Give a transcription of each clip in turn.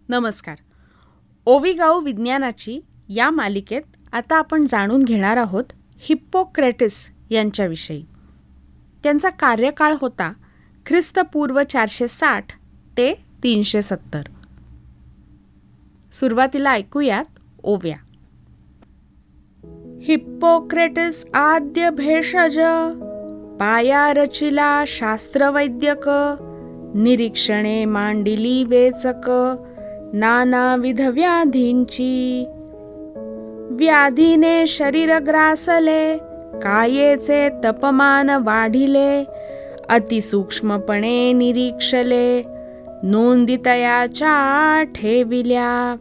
नमस्कार. ओविगाऊ विज्ञानाची या मालिकेत आता आपण जाणून घेणार आहोत हिप्पोक्रेटिस यांच्याविषयी. त्यांचा कार्यकाळ होता ख्रिस्तपूर्व 460 ते 370. सुरुवातीला ऐकूयात ओव्या. हिप्पोक्रेटिस आद्य भेषज, पाया रचिला शास्त्रवैद्यक, निरीक्षणे मांडिली वेचक, नानाविध व्याधींची. व्याधीने शरीर ग्रासले, कायेचे तपमान वाढिले, अतिसूक्ष्मपणे निरीक्षले, नोंदितयाच्या ठेविल्या.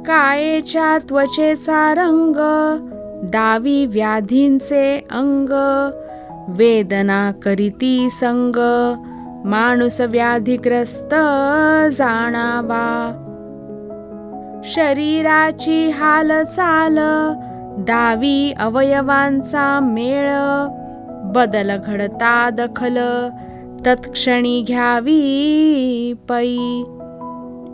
कायेच्या त्वचेचा रंग, दावी व्याधींचे अंग, वेदना करीती संग, माणूस व्याधिग्रस्त जाणावा. शरीराची हालचाल, दावी अवयवांचा मेळ, बदल घडता दखल, तत्क्षणी घ्यावी पै.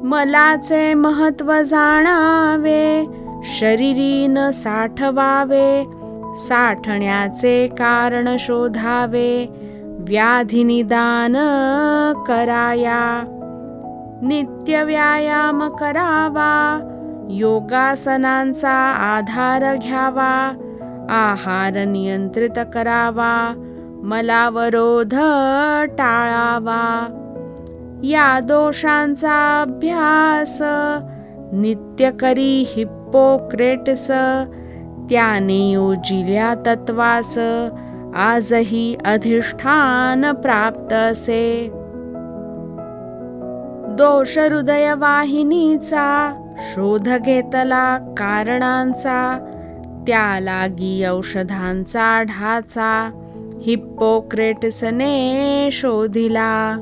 मलाचे महत्व जाणावे, शरीरीन साठवावे, साठण्याचे कारण शोधावे, व्याधी निदान कराया. नित्य व्यायाम करावा, योगासनांचा आधार घ्यावा, आहार नियंत्रित करावा, मलावरोध टाळावा. या दोषांचा अभ्यास नित्य करी हिप्पोक्रेटिस, त्याने योजिल्या तत्वास आजही अधिष्ठान प्राप्त असे. दोष हृदय वाहिनीचा, शोध घेतला कारणांचा, त्या लागी औषधांचा ढाचा, हिप्पोक्रेटिसने शोधिला.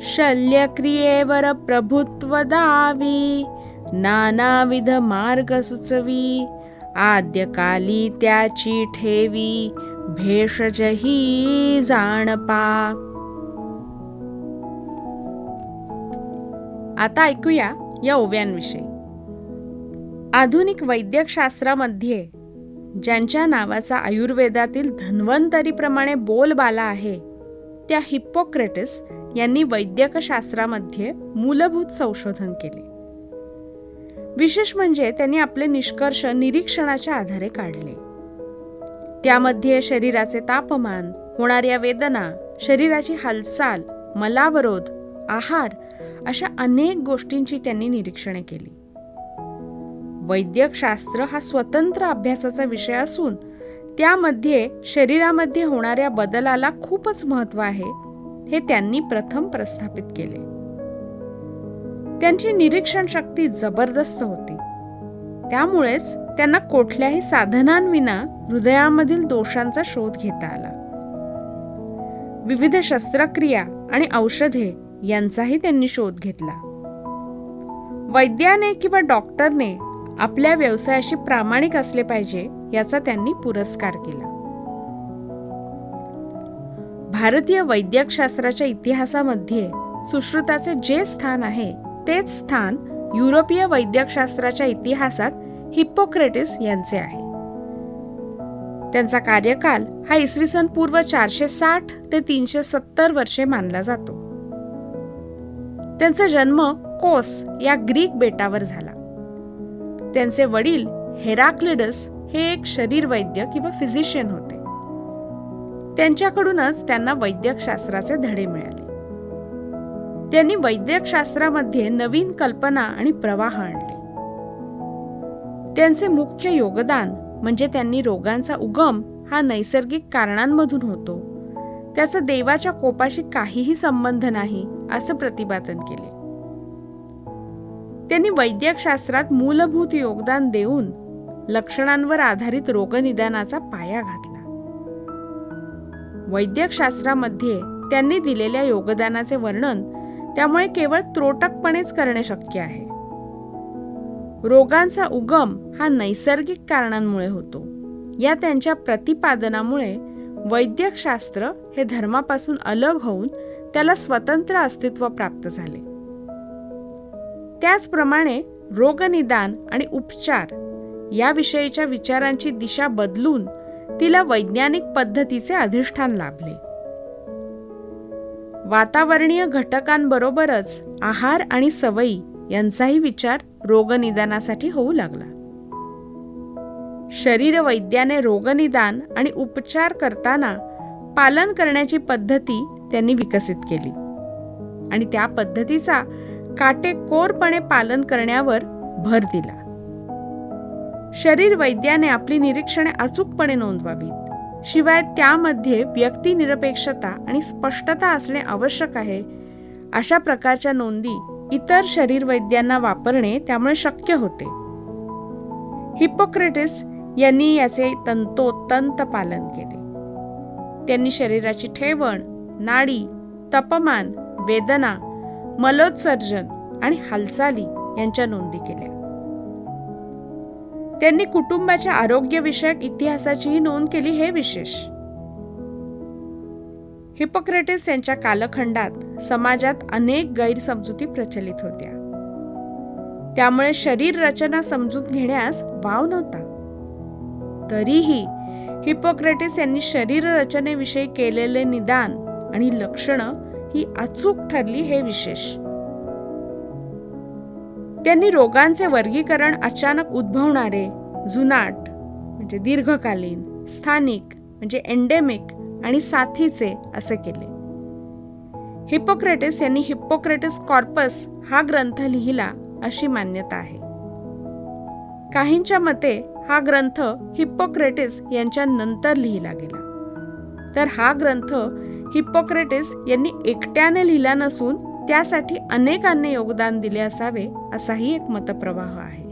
शल्यक्रियेवर प्रभुत्व दावी, नानाविध मार्ग सुचवी, आद्यकाली त्याची ठेवी, भेषजही जाणपा. आता ऐकूया या ओव्यांविषयी. आधुनिक वैद्यकशास्त्रामध्ये ज्यांच्या नावाचा आयुर्वेदातील धन्वंतरीप्रमाणे बोलबाला आहे, त्या हिप्पोक्रेटिस यांनी वैद्यकशास्त्रामध्ये मूलभूत संशोधन केले. विशेष म्हणजे त्यांनी आपले निष्कर्ष निरीक्षणाच्या आधारे काढले. त्यामध्ये शरीराचे तापमान, होणाऱ्या वेदना, शरीराची हालचाल, मलावरोध, आहार अशा अनेक गोष्टींची त्यांनी निरीक्षणे केली. वैद्यकशास्त्र हा स्वतंत्र अभ्यासाचा विषय असून त्यामध्ये शरीरामध्ये होणाऱ्या बदलाला खूपच महत्त्व आहे, हे त्यांनी प्रथम प्रस्थापित केले. त्यांची निरीक्षण शक्ती जबरदस्त होती. त्यामुळेच त्यांना कुठल्याही साधनांविना हृदयामधील दोषांचा शोध घेता आला. विविध शस्त्रक्रिया आणि औषधे यांचाही त्यांनी शोध घेतला. वैद्याने किंवा डॉक्टरने आपल्या व्यवसायाशी प्रामाणिक असले पाहिजे याचा त्यांनी पुरस्कार केला. भारतीय वैद्यकशास्त्राच्या इतिहासामध्ये सुश्रुताचे जे स्थान आहे तेच स्थान युरोपीय वैद्यकशास्त्राच्या इतिहासात हिप्पोक्रेटिस यांचे आहे. त्यांचा कार्यकाल हा इसवी सन पूर्व 460 ते 370 वर्षे मानला जातो. त्यांचा जन्म कोस या ग्रीक बेटावर झाला. त्यांचे वडील हेराक्लिडस हे एक शरीरवैद्य किंवा फिजिशियन होते. त्यांच्याकडूनच त्यांना वैद्यकशास्त्राचे धडे मिळाले. त्यांनी वैद्यकशास्त्रामध्ये नवीन कल्पना आणि प्रवाह आणले. त्यांचे मुख्य योगदान म्हणजे त्यांनी रोगांचा उगम हा नैसर्गिक कारणांमधून होतो, त्याचा देवाच्या कोपाशी काहीही संबंध नाही असं प्रतिपादन केले. त्यांनी वैद्यकशास्त्रात मूलभूत योगदान देऊन लक्षणांवर आधारित रोगनिदानाचा पाया घातला. वैद्यकशास्त्रामध्ये त्यांनी दिलेल्या योगदानाचे वर्णन त्यामुळे केवळ त्रोटकपणेच करणे शक्य आहे. रोगांचा उगम हा नैसर्गिक कारणांमुळे होतो या त्यांच्या प्रतिपादनामुळे वैद्यकशास्त्र हे धर्मापासून अलग होऊन त्याला स्वतंत्र अस्तित्व प्राप्त झाले. त्याचप्रमाणे रोगनिदान आणि उपचार याविषयीच्या विचारांची दिशा बदलून तिला वैज्ञानिक पद्धतीचे अधिष्ठान लाभले. वातावरणीय घटकांबरोबरच आहार आणि सवयी यांचाही विचार रोगनिदानासाठी होऊ लागला. शरीरवैद्याने रोगनिदान आणि उपचार करताना पालन करण्याची पद्धती त्यांनी विकसित केली आणि त्या पद्धतीचा काटेकोरपणे पालन करण्यावर भर दिला. शरीरवैद्याने आपली निरीक्षणे अचूकपणे नोंदवावीत, शिवाय त्यामध्ये व्यक्तिनिरपेक्षता आणि स्पष्टता असणे आवश्यक आहे. अशा प्रकारच्या नोंदी इतर शरीरवैद्यांना वापरणे त्यामुळे शक्य होते. हिप्पोक्रेटिस यांनी याचे तंतोतंत पालन केले. त्यांनी शरीराची ठेवण, नाडी, तापमान, वेदना, मलोत्सर्जन आणि हालचाली यांच्या नोंदी केल्या. त्यांनी कुटुंबाच्या आरोग्यविषयक इतिहासाचीही नोंद केली, हे विशेष. हिप्पोक्रेटिस यांच्या कालखंडात समाजात अनेक गैरसमजुती प्रचलित होत्या. त्यामुळे शरीर रचना समजून घेण्यास वाव नव्हता. तरीही हिप्पोक्रेटिस यांनी शरीर रचनेविषयी केलेले निदान आणि लक्षणं ही अचूक ठरली, हे विशेष. त्यांनी रोगांचे वर्गीकरण अचानक उद्भवणारे, जुनाट म्हणजे दीर्घकालीन, स्थानिक म्हणजे एंडेमिक आणि साथीचे असे केले. हिप्पोक्रेटिस यांनी हिप्पोक्रेटिस कॉर्पस हा ग्रंथ लिहिला अशी मान्यता आहे. काहींच्या मते हा ग्रंथ हिप्पोक्रेटिस यांच्या नंतर लिहिला गेला, तर हा ग्रंथ हिप्पोक्रेटिस यांनी एकट्याने लिहिला नसून त्यासाठी अनेकांनी योगदान दिले असावे असाही एक मतप्रवाह आहे.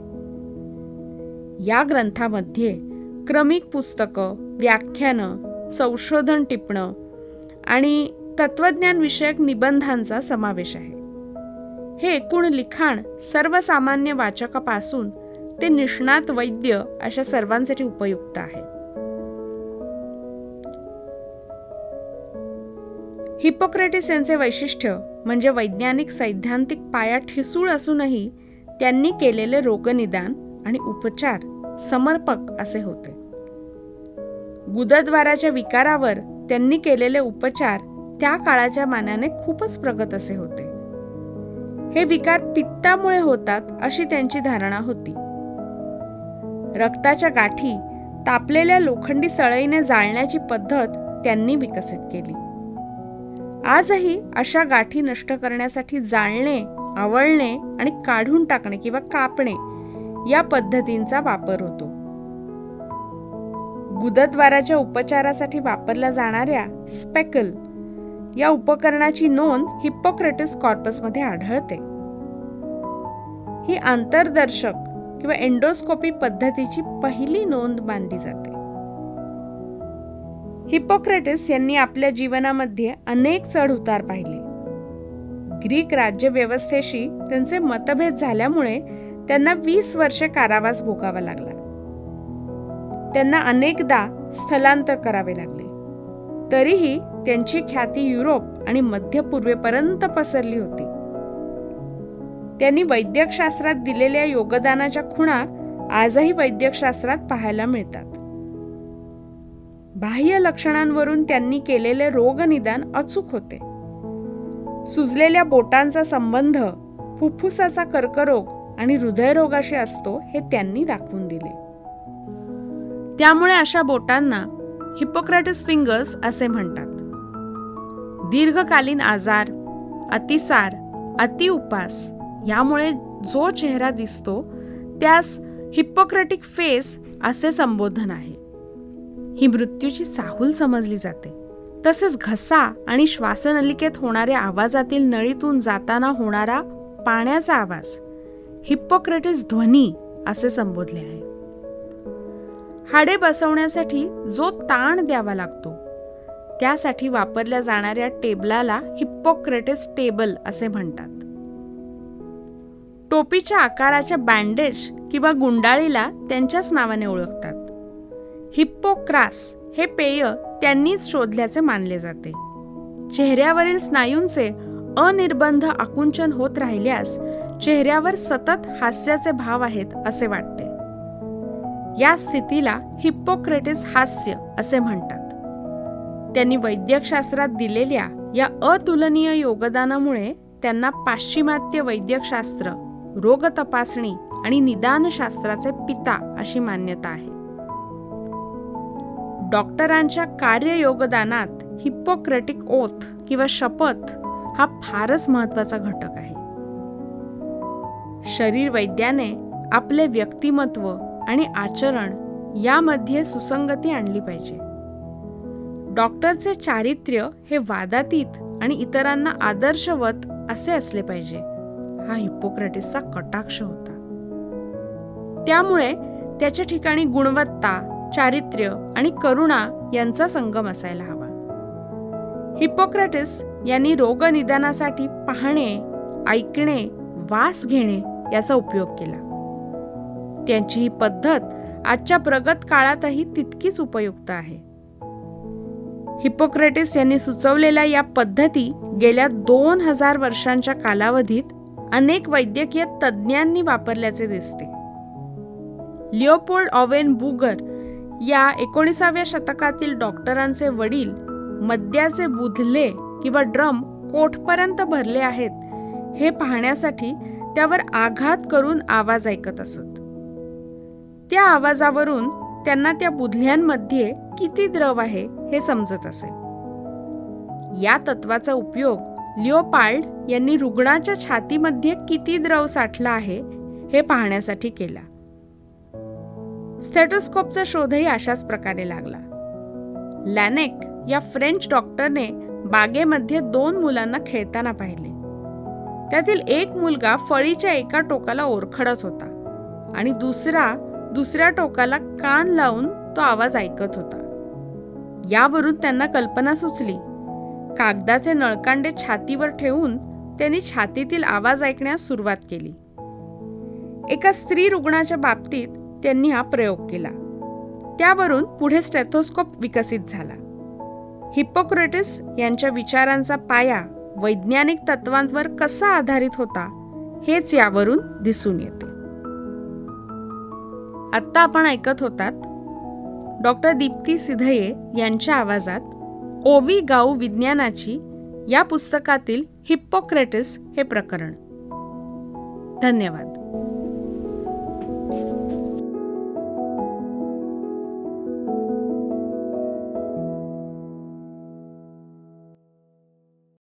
या ग्रंथामध्ये क्रमिक पुस्तकं, व्याख्यानं, संशोधन टिपणं आणि तत्वज्ञान विषयक निबंधांचा समावेश आहे. हे एकूण लिखाण सर्वसामान्य वाचकापासून ते निष्णात वैद्य अशा सर्वांसाठी उपयुक्त आहे. हिप्पोक्रेटिस यांचे वैशिष्ट्य म्हणजे वैज्ञानिक सैद्धांतिक पाया ठिसूळ असूनही त्यांनी केलेले रोगनिदान आणि उपचार समर्पक असे होते. गुदद्वाराच्या विकारावर त्यांनी केलेले उपचार त्या काळाच्या मानाने खूपच प्रगत असे होते. हे विकार पित्तामुळे होतात अशी त्यांची धारणा होती. रक्ताच्या गाठी तापलेल्या लोखंडी सळईने जाळण्याची पद्धत त्यांनी विकसित केली. आजही अशा गाठी नष्ट करण्यासाठी जाळणे, आवळणे आणि काढून टाकणे किंवा कापणे या पद्धतींचा वापर होतो. गुदद्वाराच्या उपचारासाठी वापरल्या जाणाऱ्या स्पेकल या उपकरणाची नोंद हिप्पोक्रेटिस कॉर्पसमध्ये आढळते. ही आंतरदर्शक किंवा एंडोस्कोपी पद्धतीची पहिली नोंद मानली जाते. हिप्पोक्रेटिस यांनी आपल्या जीवनामध्ये अनेक चढ-उतार पाहिले. ग्रीक राज्यव्यवस्थेशी त्यांचे मतभेद झाल्यामुळे त्यांना 20 वर्षे कारावास भोगावा लागला. त्यांना अनेकदा स्थलांतर करावे लागले. तरीही त्यांची ख्याती युरोप आणि मध्य पूर्वेपर्यंत पसरली होती. त्यांनी वैद्यकशास्त्रात दिलेल्या योगदानाच्या खुणा आजही वैद्यकशास्त्रात पाहायला मिळतात. बाह्य लक्षणांवरून त्यांनी केलेले रोगनिदान अचूक होते. सुजलेल्या बोटांचा संबंध फुफ्फुसाचा कर्करोग आणि हृदयरोगाशी असतो हे त्यांनी दाखवून दिले. त्यामुळे अशा बोटांना हिप्पोक्रेटिस फिंगर्स असे म्हणतात. दीर्घकालीन आजार, अतिसार, अतिउपास यामुळे जो चेहरा दिसतो त्यास हिप्पोक्रेटिक फेस असे संबोधन आहे. ही मृत्यूची चाहूल समजली जाते. तसेच घसा आणि श्वासनलिकेत होणाऱ्या आवाजातील नळीतून जाताना होणारा पाण्याचा आवाज हिप्पोक्रेटिस ध्वनी असे संबोधले आहे. हाडे बसवण्यासाठी जो ताण द्यावा लागतो त्यासाठी वापरल्या जाणाऱ्या टेबलाला हिप्पोक्रेटिस टेबल असे म्हणतात. टोपीच्या आकाराच्या बँडेज किंवा गुंडाळीला त्यांच्याच नावाने ओळखतात. हिप्पोक्रास हे पेय त्यांनीच शोधल्याचे मानले जाते. चेहऱ्यावरील स्नायूंचे अनिर्बंध आकुंचन होत राहिल्यास चेहऱ्यावर सतत हास्याचे भाव आहेत असे वाटते. या स्थितीला हिप्पोक्रेटिस हास्य असे म्हणतात. त्यांनी वैद्यकशास्त्रात दिलेल्या या अतुलनीय योगदानामुळे त्यांना पाश्चिमात्य वैद्यकशास्त्र, रोग तपासणी आणि निदानशास्त्राचे पिता अशी मान्यता आहे. डॉक्टरांच्या कार्ययोगदानात हिप्पोक्रेटिक ओथ किंवा शपथ हा फारच महत्त्वाचा घटक आहे. शरीर वैद्याने आपले व्यक्तिमत्व आणि आचरण यामध्ये सुसंगती आणली पाहिजे. डॉक्टरचे चारित्र्य हे वादातीत आणि इतरांना आदर्शवत असे असले पाहिजे, हा हिप्पोक्रेटिसचा कटाक्ष होता. त्यामुळे त्याच्या ठिकाणी गुणवत्ता, चारित्र्य आणि करुणा यांचा संगम असायला हवा. हिप्पोक्रेटिस यांनी रोगनिदानासाठी पाहणे, ऐकणे, वास घेणे याचा उपयोग केला. त्यांची ही पद्धत आजच्या प्रगत काळातही तितकीच उपयुक्त आहे. हिप्पोक्रेटिस यांनी सुचवलेल्या या पद्धती गेल्या 2000 वर्षांच्या कालावधीत अनेक वैद्यकीय तज्ज्ञांनी वापरल्याचे दिसते. लिओपोल्ड ऑवेन बुगर या 19व्या शतकातील डॉक्टरांचे वडील मद्याचे बुधले किंवा ड्रम कोठपर्यंत भरले आहेत हे पाहण्यासाठी त्यावर आघात करून आवाज ऐकत असत. त्या आवाजावरून त्यांना त्या बुधल्यांमध्ये किती द्रव आहे हे समजत असे. या तत्वाचा उपयोग लिओपाल्ड यांनी रुग्णाच्या छातीमध्ये किती द्रव साठला आहे हे पाहण्यासाठी केला. स्टेथोस्कोपचा शोधही अशाच प्रकारे लागला. लॅनेक या फ्रेंच डॉक्टरने बागेमध्ये 2 मुलांना खेळताना पाहिले. त्यातील एक मुलगा फळीच्या एका टोकाला ओरखडत होता आणि दुसऱ्या टोकाला कान लावून तो आवाज ऐकत होता. यावरून त्यांना कल्पना सुचली. कागदाचे नळकांडे छातीवर ठेवून त्यांनी छातीतील आवाज ऐकण्यास सुरुवात केली. एका स्त्री रुग्णाच्या बाबतीत त्यांनी हा प्रयोग केला. त्यावरून पुढे स्टेथोस्कोप विकसित झाला. हिप्पोक्रेटिस यांच्या विचारांचा पाया वैज्ञानिक तत्वांवर कसा आधारित होता हेच यावरून दिसून येते. आत्ता आपण ऐकत होतात डॉक्टर दीप्ती सिधये यांच्या आवाजात ओवी गाऊ विज्ञानाची या पुस्तकातील हिप्पोक्रेटिस हे प्रकरण. धन्यवाद.